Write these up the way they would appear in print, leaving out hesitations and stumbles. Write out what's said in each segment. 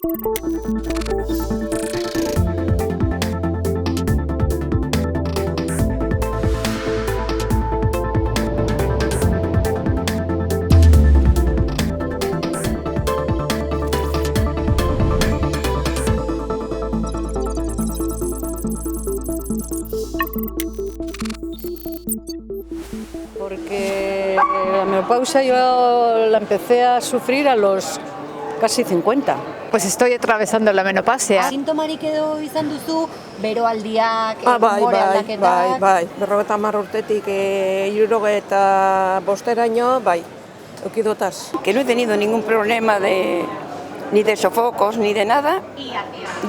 Porque la menopausia yo la empecé a sufrir a los casi 50. Pues estoy atravesando la menopausia. Sintomarik edo izan duzu, beroaldiak, Bai, umore aldaketak? bai, 50 urtetik 65 bai, eukidotaz. Que no he tenido ningún problema ni de sofocos ni de nada,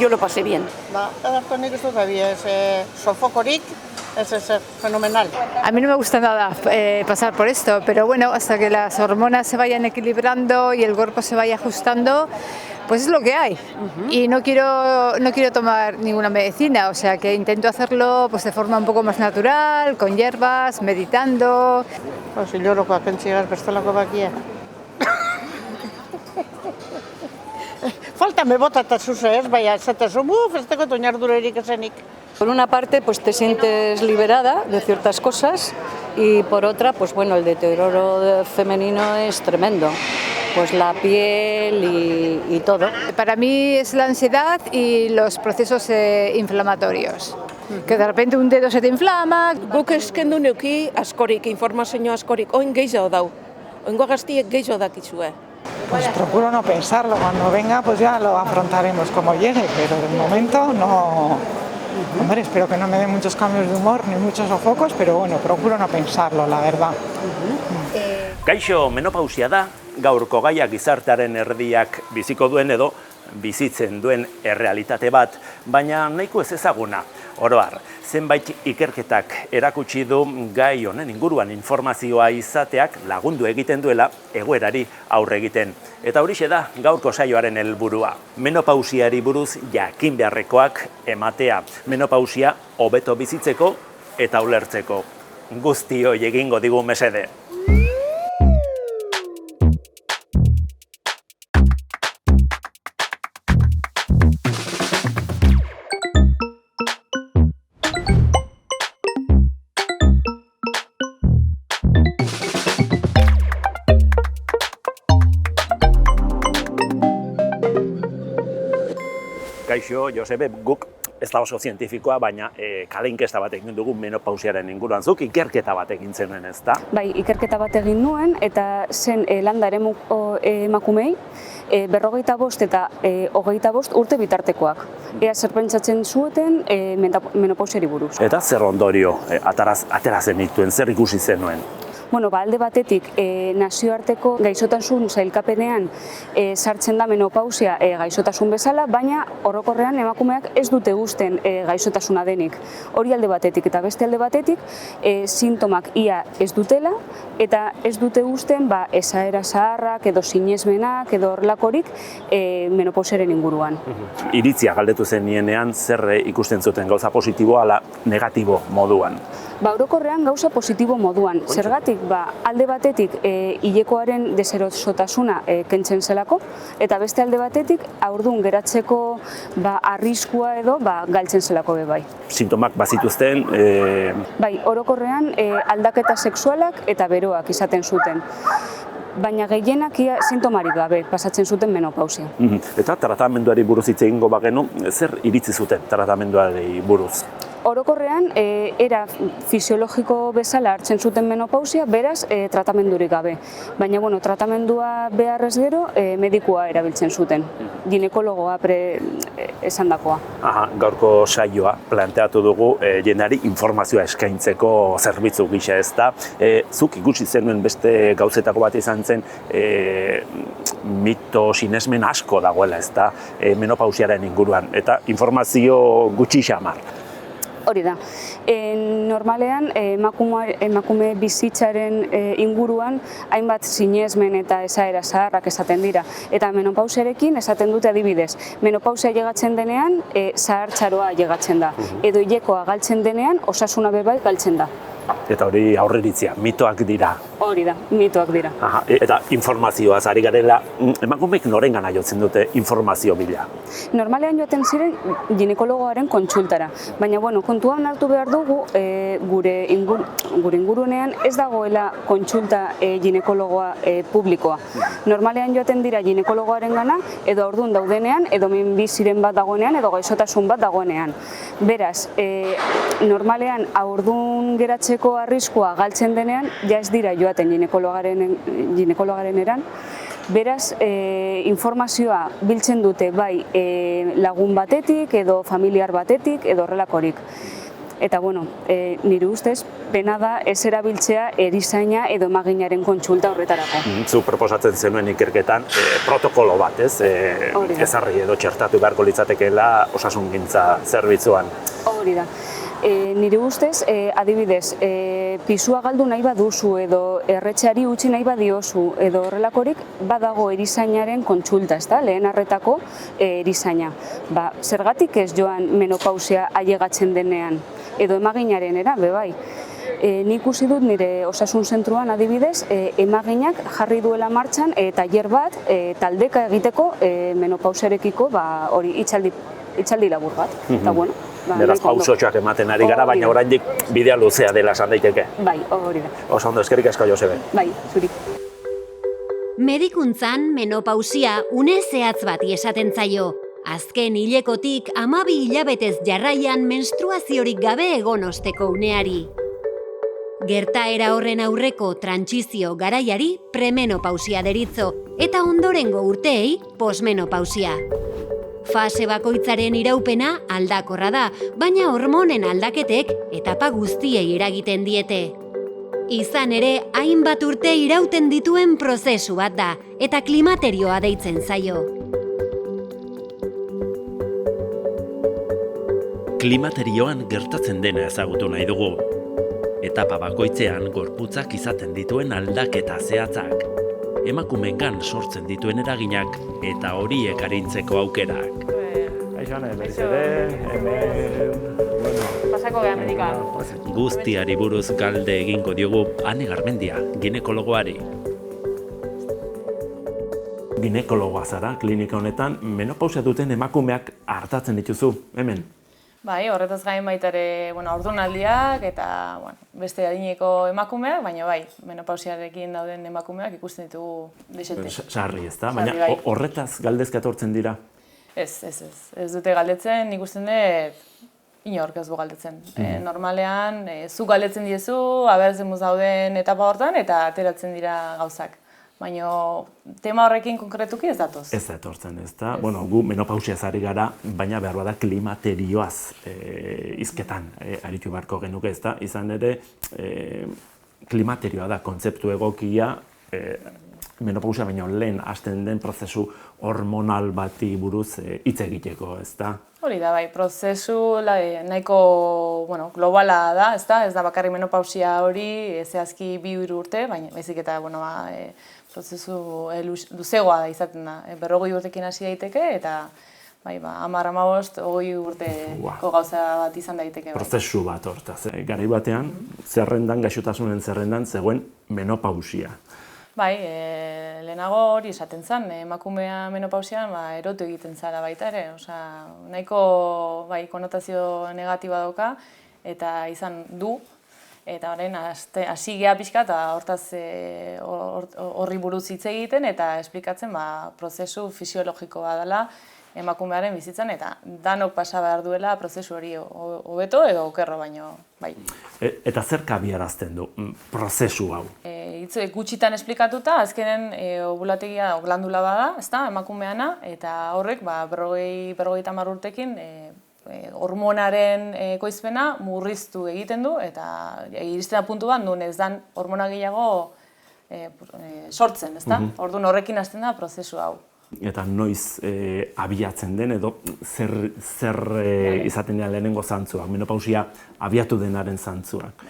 yo lo pasé bien. Edazkonik ez dut ez sofokorik, ez fenomenal. A mí no me gusta nada pasar por esto, pero bueno, hasta que las hormonas se vayan equilibrando y el cuerpo se vaya ajustando, pues es lo que hay. Y no quiero tomar ninguna medicina, o sea que intento hacerlo pues de forma un poco más natural, con hierbas, meditando. Hilorokoak entzigar bestelako bakia. Falta me bota eta zuze ez, baina esatezu, festeko oinardurerik esenik. Por una parte, pues te sientes liberada de ciertas cosas y por otra, pues bueno, el deterioro femenino es tremendo. Pues la piel y todo. Para mí es la ansiedad y los procesos inflamatorios. Que de repente un dedo se te inflama. Guk eskendu neuki askorik, informazio askorik, oin gehiago dau. Oingo gaztiek gehiago dakizue. Pues procuro no pensarlo, cuando venga pues ya lo afrontaremos como llegue, pero de momento no. Hombre, espero que no me den muchos cambios de humor ni muchos sofocos, pero bueno, procuro no pensarlo, la verdad. Gaixo menopausia da, gaurko gaia gizartearen erdiak biziko duen edo bizitzen duen errealitate bat, baina nahiko ez ezaguna. Oro har, zenbait ikerketak erakutsi du gai honen inguruan informazioa izateak lagundu egiten duela egoerari aurre egiten. Eta horixe da gaurko saioaren helburua. Menopausiari buruz jakin beharrekoak ematea. Menopausia hobeto bizitzeko eta ulertzeko. Guztioi egingo digu mesede. Kaixo, Josebe, guk ez da oso zientifikoa, baina kale inkesta bat egin dugu menopausiaren inguruan. Zuk ikerketa bat egin zenuen, ez da? Bai, ikerketa bat egin nuen, eta zen landa eremuko emakumei, 45 eta 25 urte bitartekoak. Ea zer pentsatzen zuten menopausiari buruz. Eta zer ondorio atera zenituen, zer ikusi zenuen? Bueno, alde batetik nazioarteko gaixotasun sailkapenean sartzen da menopausia gaixotasun bezala, baina orokorrean emakumeak ez dute uzten gaixotasuna denik. Hori alde batetik eta beste alde batetik sintomak ia ez dutela eta ez dute uzten esaera zaharrak edo sinesmenak edo horrelakorik menopausiaren inguruan. Iritzia galdetu zenienean zer ikusten zuten, gauza positibo ala negatibo moduan? Orokorrean gauza positibo moduan. Zergatik, alde batetik hilekoaren deserosotasuna kentzen zelako, eta beste alde batetik haurdun geratzeko arriskua edo galtzen zelako be bai. Sintomak bazituzten? Bai, orokorrean aldaketa sexualak eta beroak izaten zuten. Baina gehienak sintomarik gabe pasatzen zuten menopausia. Eta tratamenduari buruz hitz egingo bagenu, zer iritzi zuten tratamenduari buruz? Orokorrean, era fisiologiko bezala hartzen zuten menopausia, beraz, tratamendurik gabe. Baina, tratamendua beharrez gero, medikua erabiltzen zuten. Ginekologoa esandakoa. Gaurko saioa planteatu dugu jendeari informazioa eskaintzeko zerbitzu gisa, ez da. Zuk ikusi zenuen beste gauzetako bat izan zen mito sinesmen asko dagoela, ez da, menopausiaren inguruan. Eta informazio gutxi xamar. Hori da. Normalean, emakume bizitzaren inguruan hainbat sinesmen eta esaera zaharrak esaten dira. Eta menopausiarekin esaten dute adibidez. Menopausia llegatzen denean, zahartzaroa llegatzen da. Edo hilekoa galtzen denean, osasuna bebai galtzen da. Eta hori aurreritzia, mitoak dira. Hori da, mitoak dira. Aha, eta informazioaz ari garela, emakumeek norengana jotzen dute informazio bila? Normalean joaten ziren ginekologoaren kontsultara, baina kontuan hartu behar dugu gure ingurunean ez dagoela kontsulta ginekologoa publikoa. Normalean joaten dira ginekologoaren gana, edo ordun daudenean, edo minbiziren bat dagoenean, edo gaixotasun bat dagoenean. Beraz, normalean haurdun geratzeko arriskua galtzen denean, ja ez dira joaten ginekologaren eran. Beraz, informazioa biltzen dute bai lagun batetik, edo familiar batetik, edo horrelakorik. Eta, nire ustez, pena da ez erabiltzea erizaina edo emaginaren kontsulta horretarako. Zu proposatzen zenuen ikerketan protokolo bat, ez? Ezarri edo txertatu beharko litzatekeela osasungintza zerbitzuan. Hori da. Nire ustez, adibidez, pisua galdu nahi baduzu edo erretxeari utzi nahi badiozu edo horrelakorik badago erizainaren kontsulta, ezta? Lehen arretako erizaina. Zergatik ez joan menopausia ailegatzen denean edo emaginaren era, bai. Nik ikusi dut nire osasun zentruan adibidez, emaginak jarri duela martxan tailer bat taldeka egiteko menopausiarekiko hori hitzaldi labur bat. Beraz, pausotxoak ematen ari gara, baina oraindik bidea luzea dela esan daiteke. Bai, hori da. Oso ondo, eskerrik asko, Josebe. Bai, zuri. Medikuntzan menopausia une zehatz bati esaten zaio. Azken hilekotik 12 hilabetez jarraian menstruaziorik gabe egon osteko uneari. Gertaera horren aurreko trantsizio garaiari premenopausia deritzo eta ondorengo urteei posmenopausia. Fase bakoitzaren iraupena aldakorra da, baina hormonen aldaketek etapa guztiei eragiten diete. Izan ere, hainbat urte irauten dituen prozesu bat da, eta klimaterioa deitzen zaio. Klimaterioan gertatzen dena ezagutu nahi dugu. Etapa bakoitzean gorputzak izaten dituen aldaketa zehatzak. Emakumeengan sortzen dituen eraginak eta horiek arintzeko aukerak. Pasako gehan medika. Guztiari buruz galde egingo diogu Ane Garmendia, ginekologoari. Ginekologoa zara, klinika honetan, menopausia duten emakumeak hartatzen dituzu, hemen? Bai, horretaz gain baita ere, haurdunaldiak eta beste adineko emakumeak, baina bai, menopausiarekin dauden emakumeak ikusten ditugu dexente. Sarri ez da, baina horretaz galdezka etortzen dira? Ez dute galdetzen, ikusten dut inork ez du galdetzen. Normalean, zu galdetzen diezu, abertzen dauden etapa hortan eta ateratzen dira gauzak. Baina tema horrekin konkretuki ez datoz. Ez da etortzen, ez da. Gu menopausiaz ari gara, baina behar bada klimaterioaz hizketan aritu beharko genuke, ez da. Izan ere, klimaterioa da kontzeptu egokia, menopausia baino lehen hasten den prozesu hormonal bati buruz hitz egiteko, ez da. Hori da, bai, prozesu nahiko globala da, ez da. Ez da bakarrik menopausia hori zehazki 2-3 urte, baina baizik eta prozesu luzegoa da izaten da. 40 urtekin hasi daiteke eta 10-15, 20 urteko gauza bat izan daiteke. Prozesu bat hortaz. Garai batean, gaixotasunen zerrendan zegoen menopausia. Bai, lehenago hori esaten zen, emakumea menopausian erotu egiten zara baita ere. Nahiko konotazio negatiba dauka eta izan du. Eta orain hasi geha pixka eta hortaz horri buruz hitz egiten eta esplikatzen prozesu fisiologiko bat dela emakumearen bizitzan eta danok pasa behar duela prozesu hori hobeto edo okerro baino. Eta zer kabiarazten du prozesu hau? Hitz gutxitan esplikatuta, azkenen ovulategia glandula bada, ezta, emakumeana, eta horrek 50 urtekin hormonaren ekoizpena murriztu egiten du eta iristen da puntu bat nun ez dan hormona gehiago sortzen, ezta? Orduan horrekin hasten da prozesu hau. Eta noiz abiatzen den edo zer izaten dira lehenengo zantzuak, menopausia abiatu denaren zantzuak?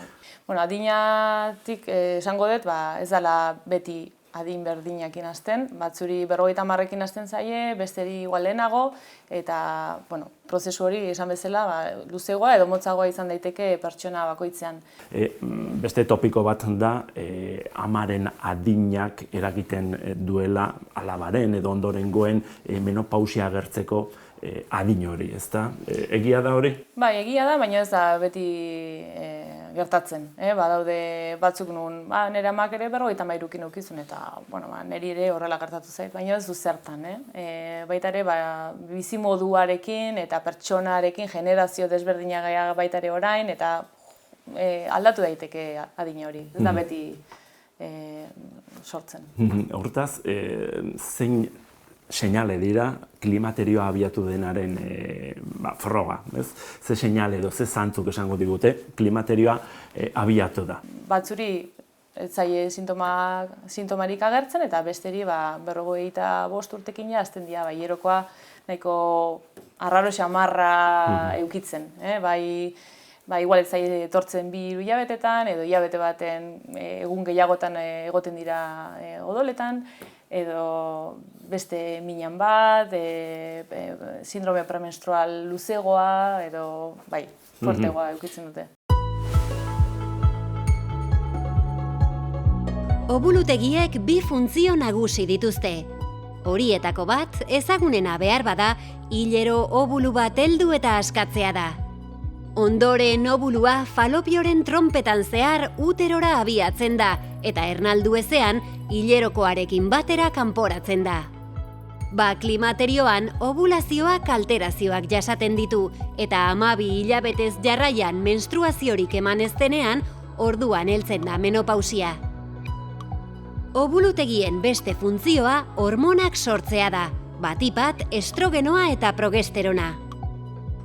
Adinatik esango dut ez dela beti adin berdinekin hasten, batzuri 50ekin hasten zaie, besteri igual lehenago, eta, bueno, prozesu hori esan bezala, luzegoa edo motzagoa izan daiteke pertsona bakoitzean. Beste topiko bat da, amaren adinak eragiten duela alabaren edo ondorengoen menopausia agertzeko adin hori, ezta? Egia da hori? Bai, egia da, baina ez da beti gertatzen. Badaude batzuk nun, nire amak ere 53ekin eukizun, eta niri ere horrela gertatu zait, baina ez du zertan. Baita ere, bizimoduarekin eta pertsonarekin generazio desberdinaga baita ere orain, eta aldatu daiteke adina hori, ez da beti sortzen. Hortaz, zein seinale dira klimaterioa abiatu denaren froga, ez? Ze seinale edo ze zantzuk esango digute klimaterioa abiatu da. Batzuri ez zaie sintomarik agertzen eta besteri 55 urtekin hasten dira hilerokoa nahiko arraro xamarra eukitzen, igual ez zaie etortzen 2 hilabetetan edo hilabete baten egun gehiagotan egoten dira odoletan, edo beste minan bat, sindrome premenstrual luzegoa, edo fuertegoa eukitzen dute. Obulutegiek 2 funtzio nagusi dituzte. Horietako bat, ezagunena behar bada, hilero obulu bat heldu eta askatzea da. Ondoren obulua falopioren tronpetan zehar uterora abiatzen da, eta ernaldu ezean, hilerokoarekin batera kanporatzen da. Klimaterioan, obulazioak alterazioak jasaten ditu, eta 12 hilabetez jarraian menstruaziorik eman ez denean, orduan heltzen da menopausia. Obulutegien beste funtzioa hormonak sortzea da, batipat estrogenoa eta progesterona.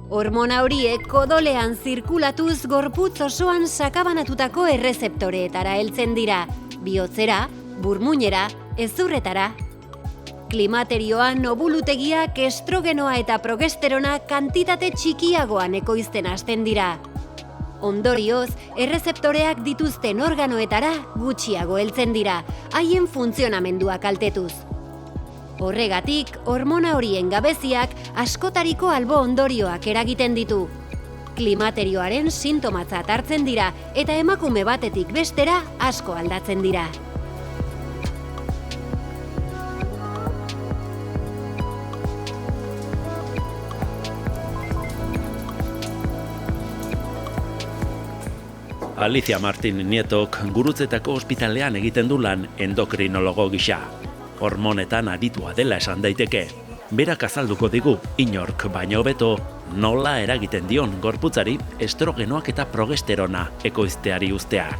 Hormona horiek kodolean zirkulatuz gorputz osoan sakabanatutako errezeptoreetara heltzen dira, bihotzera, burmuinera, hezurretara. Klimaterioan obulutegiak estrogenoa eta progesterona kantitate txikiagoan ekoizten hasten dira. Ondorioz, errezeptoreak dituzten organoetara gutxiago heltzen dira, haien funtzionamendua kaltetuz. Horregatik, hormona horien gabeziak askotariko albo ondorioak eragiten ditu. Klimaterioaren sintomatzat hartzen dira eta emakume batetik bestera asko aldatzen dira. Alicia Martin Nietok Gurutzetako ospitalean egiten du lan endokrinologo gisa. Hormonetan aditua dela esan daiteke. Berak azalduko digu, inork baino hobeto, nola eragiten dion gorputzari estrogenoak eta progesterona ekoizteari uzteak.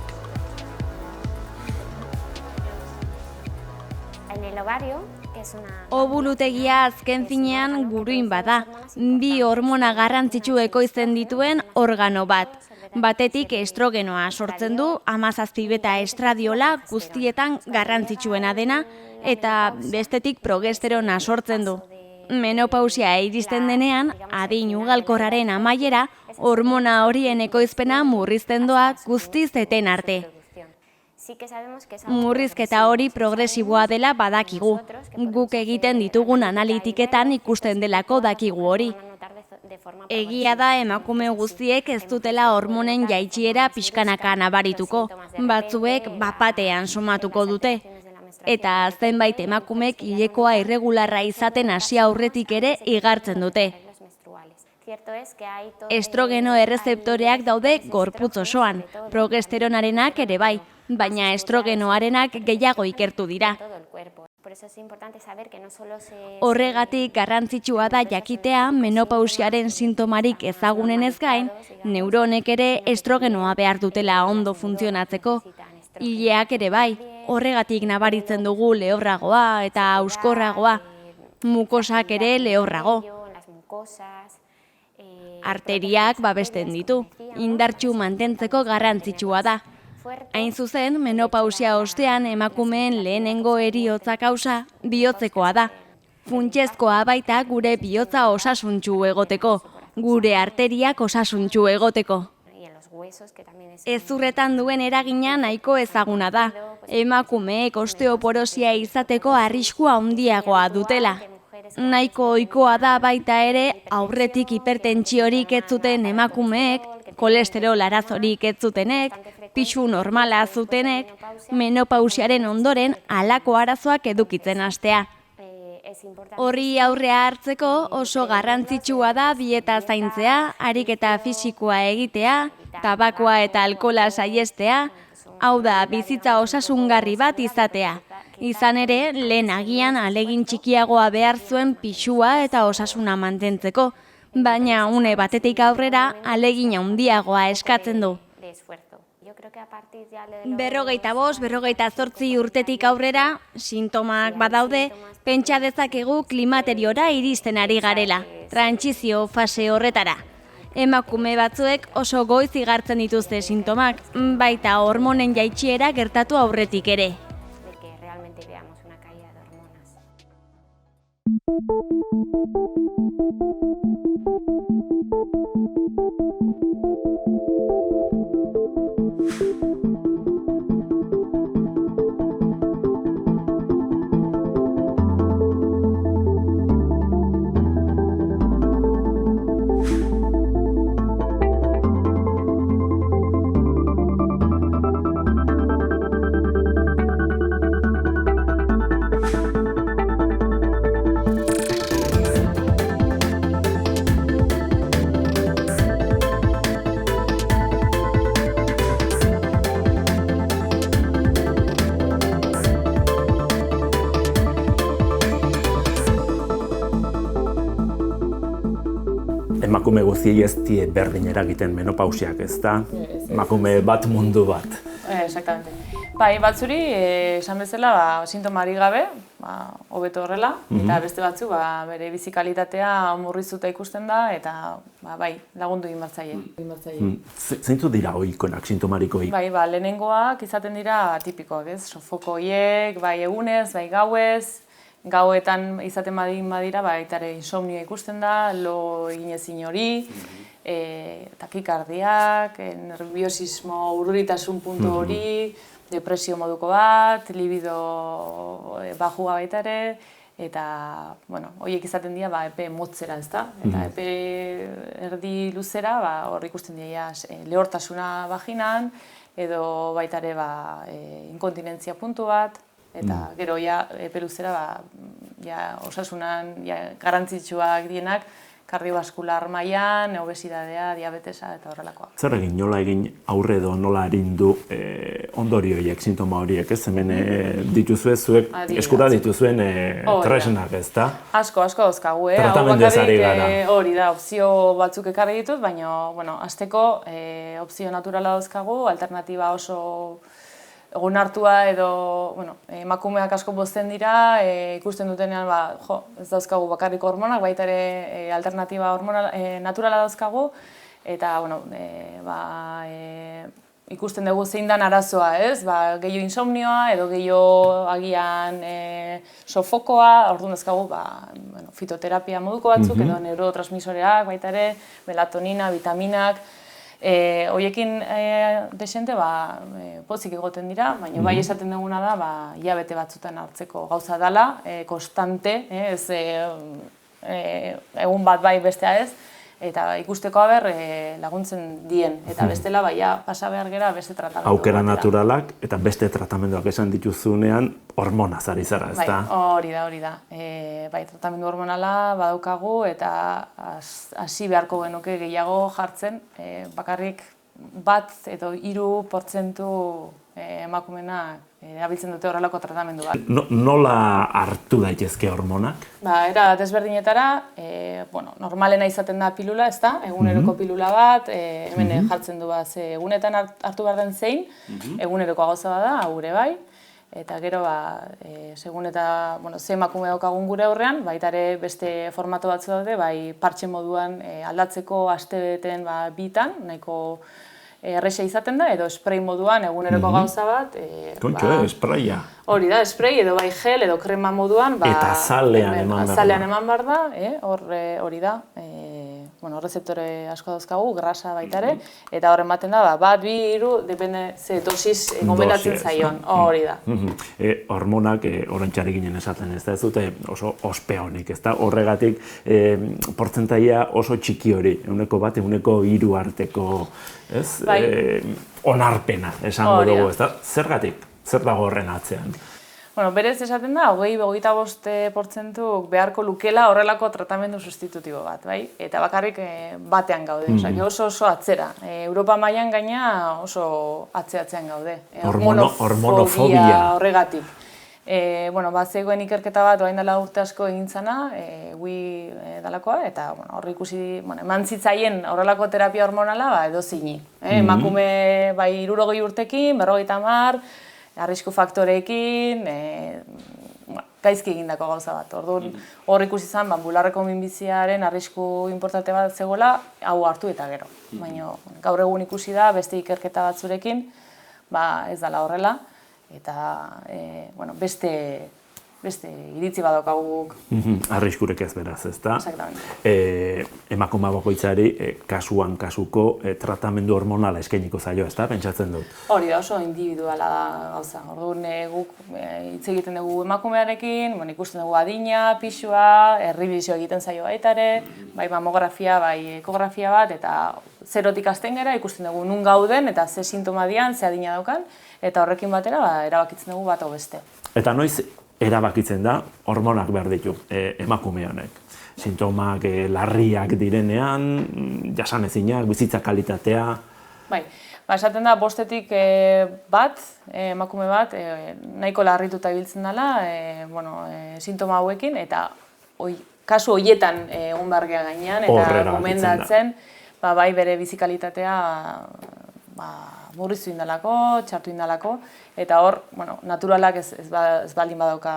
Obulutegia azken finean guruin bada, 2 hormona garrantzitsu ekoizten dituen organo bat. Batetik estrogenoa sortzen du, 17 beta estradiola guztietan garrantzitsuena dena, eta bestetik progesterona sortzen du. Menopausia iristen denean, adin ugalkorraren amaiera, hormona horien ekoizpena murrizten doa guztiz eten arte. Murrizketa hori progresiboa dela badakigu. Guk egiten ditugun analitiketan ikusten delako dakigu hori. Egia da emakume guztiek ez dutela hormonen jaitsiera pixkanaka nabarituko, batzuek bapatean somatuko dute. Eta zenbait emakumek hilekoa irregularra izaten hasi aurretik ere igartzen dute. Estrogeno errezeptoreak daude gorputz osoan, progesteronarenak ere bai, baina estrogenoarenak gehiago ikertu dira. Horregatik garrantzitsua da jakitea menopausiaren sintomarik ezagunenez gain, neuronek ere estrogenoa behar dutela ondo funtzionatzeko. Hileak ere bai, horregatik nabaritzen dugu lehorragoa eta auskorragoa, mukosak ere lehorrago. Arteriak babesten ditu, indartsu mantentzeko garrantzitsua da. Hain zuzen, menopausia ostean emakumeen lehenengo heriotza kausa bihotzekoa da. Funtsezkoa baita gure bihotza osasuntsu egoteko, gure arteriak osasuntsu egoteko. Hezurretan duen eragina nahiko ezaguna da. Emakumeek osteoporosia izateko arriskua handiagoa dutela. Nahiko ohikoa da baita ere aurretik hipertentsiorik ez zuten emakumeek, kolesterol arazorik ez zutenek, pisu normala zutenek, menopausiaren ondoren halako arazoak edukitzen hastea. Horri aurrea hartzeko oso garrantzitsua da dieta zaintzea, ariketa fisikoa egitea, tabakoa eta alkohola saihestea, hau da bizitza osasungarri bat izatea. Izan ere, lehen agian ahalegin txikiagoa behar zuen pisua eta osasuna mantentzeko, baina une batetik aurrera ahalegin handiagoa eskatzen du. 45-48 urtetik aurrera, sintomak badaude, pentsa dezakegu klimateriora iristen ari garela, trantsizio fase horretara. Emakume batzuek oso goiz igartzen dituzte sintomak, baita hormonen jaitsiera gertatu aurretik ere. Emakume guztiei ez die berdin eragiten menopausiak, ez da? Emakume bat mundu bat. Exactamente. Bai, batzuri, esan bezala, sintomari gabe, hobeto horrela, eta beste batzu, bere bizikalitatea murriztuta ikusten da, eta bai, lagundu egin batzaie. Zeintzu dira ohikoenak, sintomariko hori? Bai, lehenengoak izaten dira tipikoak, ez? Sofoko horiek, bai egunez, bai gauez, gauetan izaten badira, baitare insomnioa ikusten da, lo eginezin hori, takikardiak, nerviosismo, urruritasun puntu hori, depresio moduko bat, libido bajua baita ere, eta, horiek izaten dira epe motzera, ez da? Eta epe erdi luzera, hor ikusten dira lehortasuna vaginan, edo baita ere inkontinentzia puntu bat, eta gero epe luzera osasunan garrantzitsuak dienak, kardiobaskular mailan, obesidadea, diabetesa eta horrelakoa. Zer egin, nola egin aurre edo nola arindu ondorio horiek, sintoma horiek, ez? Hemen dituzue, zuek eskura dituzuen tresnak, ez da? Asko dauzkagu, Tratamendez ari gara. Hori da, opzio batzuk ekarri ditut, baina, hasteko opzio naturala dauzkagu, alternatiba oso onartua edo, emakumeak asko pozten dira, ikusten dutenean, ez dauzkagu bakarrik hormonak, baita ere alternatiba naturala dauzkagu, eta, ikusten dugu zein dan arazoa, ez? Gehiago insomnioa edo gehiago agian sofokoa, orduan dauzkagu fitoterapia moduko batzuk, edo neurotransmisoreak, baita ere, melatonina, vitaminak, horiekin desente pozik egoten dira, baina bai esaten duguna da hilabete batzutan hartzeko gauza dela, konstante, ez egun bat bai bestea ez, eta ikusteko laguntzen dien, eta bestela pasa behar gera beste tratamendu. Aukera naturalak eta beste tratamenduak esan dituzunean hormonaz ari zara, ez da? Hori da. Tratamendu hormonala badaukagu eta hasi beharko genuke gehiago jartzen, bakarrik 1 edo 3% emakumenak erabiltzen dute horrelako tratamendu bat. Nola hartu daitezke hormonak? Era desberdinetara, normalena izaten da pilula, ez da? Eguneroko pilula bat, hemen jartzen du egunetan hartu behar den zein, egunerokoa gauza bada, gure bai. Eta gero, segun eta ze emakume daukagun gure aurrean, baita ere beste formato batzu daude, partxe moduan aldatzeko astebeten 2tan, nahiko erresa izaten da, edo spray moduan eguneroko gauza bat. Kontxo, spraya. Hori da, spray edo gel edo krema moduan. Eta azalean eman behar da. Azalean eman behar da, hori da. rezeptore asko dauzkagu, grasa baita ere, eta horren baten da, bat, bi, hiru, depende ze dosis gomendatzen zaion, hori da. Hormonak, orantxari ginen esaten, ez dute oso ospe honik, ez da? Horregatik, portzentaia oso txiki hori, 1 ehuneko 3 arteko, ez? Onarpena, esango dugu, ez da? Zergatik, zer dago horren atzean? Berez esaten da, 20-25% beharko lukela horrelako tratamendu sustitutibo bat, bai? Eta bakarrik batean gaude, oso atzera. Europa mailan gaina oso atzean gaude. Hormonofobia horregatik. Zegoen ikerketa bat, orain dela urte asko egin zana, dalakoa, eta hor ikusi, eman zitzaien horrelako terapia hormonala edo zini. Emakume 60 urtekin, 50, arrisku faktoreekin, gaizki egindako gauza bat. Orduan, hor ikusi zen, bularreko minbiziaren arrisku inportante bat zegoela, hau hartu eta gero. Baina gaur egun ikusi da, beste ikerketa batzurekin, ez dela horrela, eta beste iritzi badokaguk. Arriskurek ez beraz, ez da? Exactamente. Emakume bakoitzari kasuan kasuko tratamendu hormonala eskainiko zaio, ez da? Pentsatzen dut. Hori da, oso individuala da gauza. Orduan guk hitz egiten dugu emakumearekin, ikusten dugu adina, pisua, errebisio egiten zaio baita ere, bai mamografia, bai ekografia bat, eta zerotik hasten gara ikusten dugu nun gauden eta ze sintoma dian, ze adina daukan, eta horrekin batera erabakitzen dugu bat beste. Eta noiz erabakitzen da hormonak behar ditu emakume honek. Sintomak larriak direnean, jasanezinak, bizitza kalitatea. Bai, esaten da bostetik bat, emakume bat, nahiko larrituta ibiltzen dela, sintoma hauekin, eta kasu horietan egon behar geha gainean, eta gomendatzen, bai bere bizikalitatea murriztu indalako, txartu indalako, eta hor, naturalak ez baldin badauka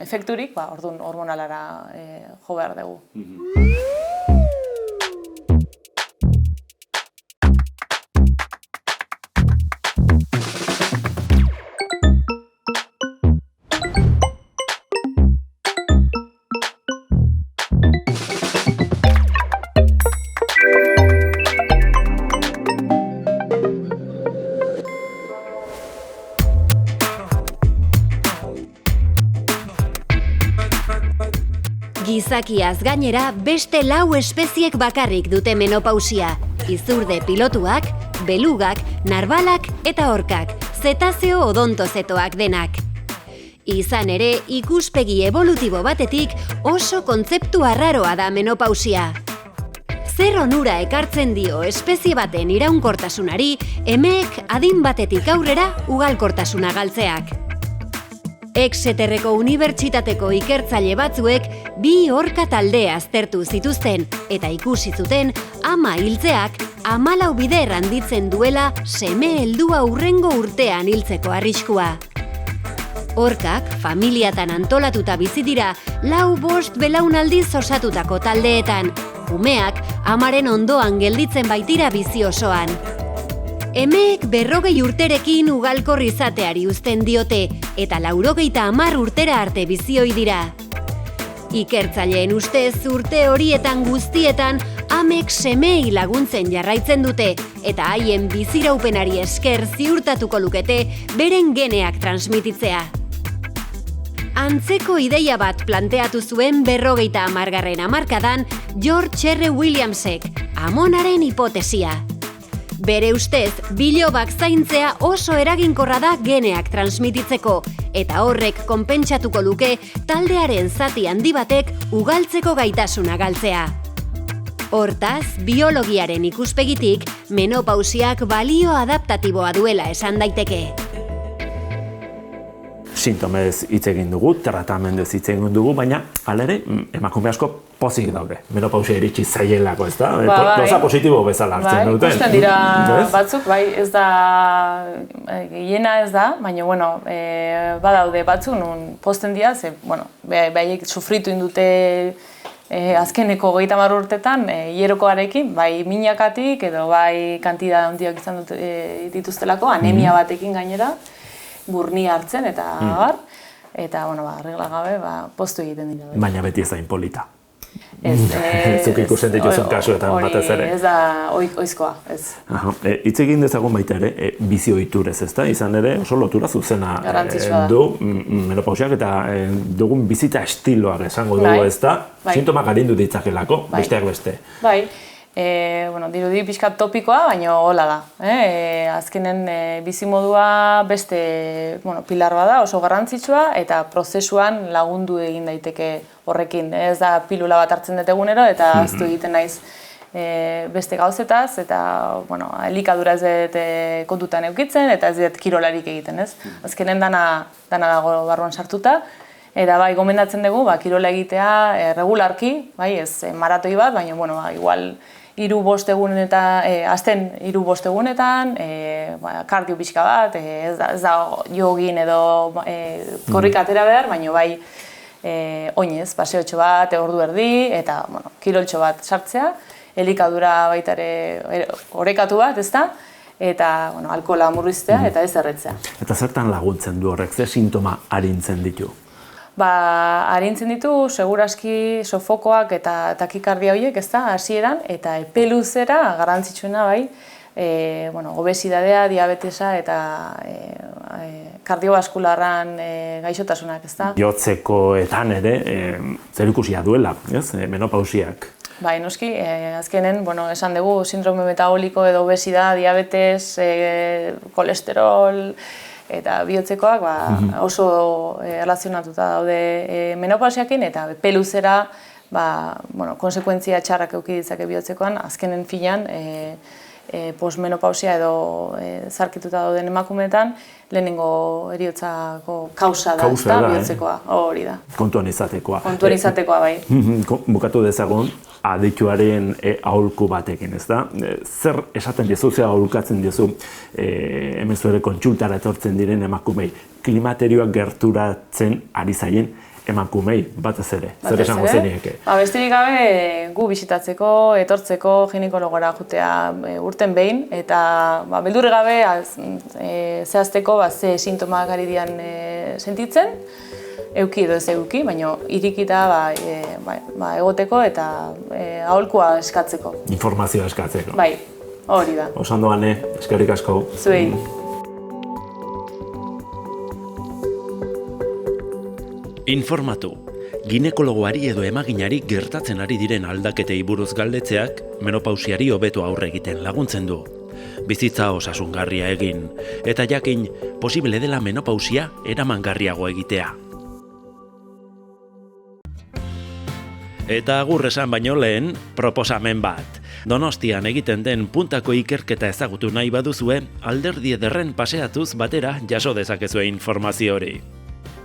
efekturik, orduan hormonalara jo behar dugu. Gizakiaz gainera beste 4 espeziek bakarrik dute menopausia. Izurde pilotuak, belugak, narbalak eta orkak, zetazeo odontozetoak denak. Izan ere, ikuspegi evolutibo batetik oso kontzeptu arraroa da menopausia. Zer onura ekartzen dio espezie baten iraunkortasunari, emeek adin batetik aurrera ugalkortasuna galtzeak. Exeterreko unibertsitateko ikertzaile batzuek 2 orka talde aztertu zituzten eta ikusi zuten ama hiltzeak 14 bider handitzen duela seme heldua hurrengo urtean hiltzeko arriskua. Orkak familiatan antolatuta bizi dira 4-5 belaunaldiz osatutako taldeetan, umeak amaren ondoan gelditzen baitira bizi osoan. Emeek 40 urterekin ugalkor izateari uzten diote, eta 90 urtera arte bizioi dira. Ikertzaileen ustez urte horietan guztietan amek semei laguntzen jarraitzen dute, eta haien biziraupenari esker ziurtatuko lukete beren geneak transmititzea. Antzeko ideia bat planteatu zuen 50. hamarkadan George R. Williamsek, amonaren hipotesia. Bere ustez, bilobak zaintzea oso eraginkorra da geneak transmititzeko, eta horrek konpentsatuko luke taldearen zati handi batek ugaltzeko gaitasuna galtzea. Hortaz, biologiaren ikuspegitik, menopausiak balio adaptatiboa duela esan daiteke. Sintomez hitz egin dugu, tratamendez hitz egin dugu, baina halere emakume asko pozik daude. Menopausia iritsi zaielako, ez da? Gauza positibo bezala hartzen duten. Ikusten dira batzuk, ez da, gehiena ez da, baina, badaude batzuk, posten dira, behaiek sufritu indute azkeneko 30 urtetan, hierokoarekin, bai minakatik edo bai kantida handiak izan dituztelako, anemia batekin gainera, burni hartzen eta arregla gabe poztu egiten dira. Baina beti ez da inpolita. Zuk ikusten dituzun kasuetan batez ere. Ez da oizkoa, ez. Hitz egin dezagun baita ere, bizi ohiturez, ezta? Izan ere oso lotura zuzena du menopausiak eta dugun bizita estiloak esango dugu, ezta? Sintomak arindu ditzakelako, besteak beste. Bai. Dirudi pixkat topikoa, baina hola da. Azkenen bizimodua beste pilar bada, oso garrantzitsua, eta prozesuan lagundu egin daiteke horrekin. Ez da pilula bat hartzen dut egunero, eta aztu egiten naiz beste gauzetaz, eta elikadura ez dut kontutan eukitzen, eta ez dut kirolarik egiten, ez? Azkenen dana dago barruan sartuta, eta bai, gomendatzen dugu, kirola egitea regularki, ez maratoi bat, baina, igual, 3-5 egunetan, azten 3-5 egunetan, kardio pixka bat, ez da jogin edo korrikatera behar, baina bai oinez, paseotxo bat, ordu erdi, eta kiroltxo bat sartzea, elikadura baita ere orekatu bat, ezta? Eta alkohola murriztea eta ez erretzea. Eta zertan laguntzen du horrek, ze sintoma arintzen ditu? Arintzen ditu, seguraski sofokoak eta takikardia horiek, ez da, hasieran, eta epe luzera garrantzitsuena bai, obesidadea, diabetesa eta kardiobaskularran gaixotasunak, ez da. Bihotzekoetan ere, zerikusia duela, ez, menopausiak. Bai, noski, azkenen, esan dugu, sindrome metaboliko edo obesida, diabetes, kolesterol, eta bihotzekoak oso erlazionatuta daude menopausiakin eta peluzera konsekuentzia txarrak eduki ditzake bihotzekoan, azkenen finan postmenopausia edo zarkituta dauden emakumeetan lehenengo heriotzako kausa da, bihotzekoa, hori da. Kontuan izatekoa. Kontuan izatekoa, bai. Bukatu dezagun, adituaren aholku batekin, ez da? Zer esaten diezu, zer aholkatzen diezu hemen zuere kontsultara etortzen diren emakumei, klimaterioak gerturatzen ari zaien emakumei, batez ere, zer esango zenieke? Besterik gabe gu bisitatzeko, etortzeko ginekologora jutea urten behin, eta beldurri gabe zehazteko ze sintomak ari dian sentitzen, euki edo ez euki, baina irikita egoteko eta aholkua eskatzeko. Informazioa eskatzeko. Bai, hori da. Oso ondo, Ane, eskerrik asko. Zuei. Informatu. Ginekologoari edo emaginari gertatzen ari diren aldaketei buruz galdetzeak menopausiari hobeto aurre egiten laguntzen du. Bizitza osasungarria egin, eta jakin posible dela menopausia eramangarriago egitea. Eta agur esan baino lehen, proposamen bat. Donostian egiten den puntako ikerketa ezagutu nahi baduzue, Alderdi Ederren paseatuz batera jaso dezakezue informazio hori.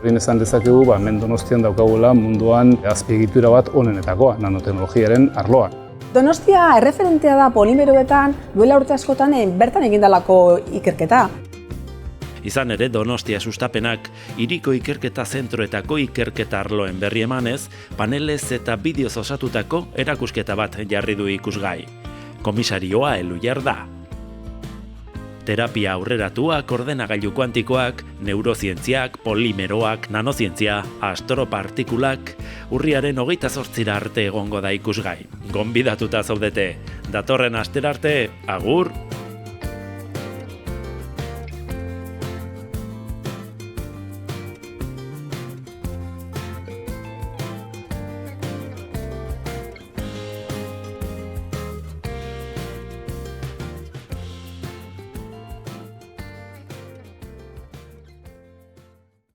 Egin esan dezakegu, hemen Donostian daukagula munduan azpiegitura bat onenetakoa, nanoteknologiaren arloan. Donostia erreferentea da polimeroetan, duela urte askotan bertan egindalako ikerketa. Izan ere, Donostia sustapenak hiriko ikerketa zentroetako ikerketa arloen berri emanez, panelez eta bideoz osatutako erakusketa bat jarri du ikusgai. Komisarioa Elujar da. Terapia aurreratuak, ordenagailu kuantikoak, neurozientziak, polimeroak, nanozientzia, astropartikulak, urriaren 28 arte egongo da ikusgai. Gonbidatuta zaudete. Datorren astera arte, agur!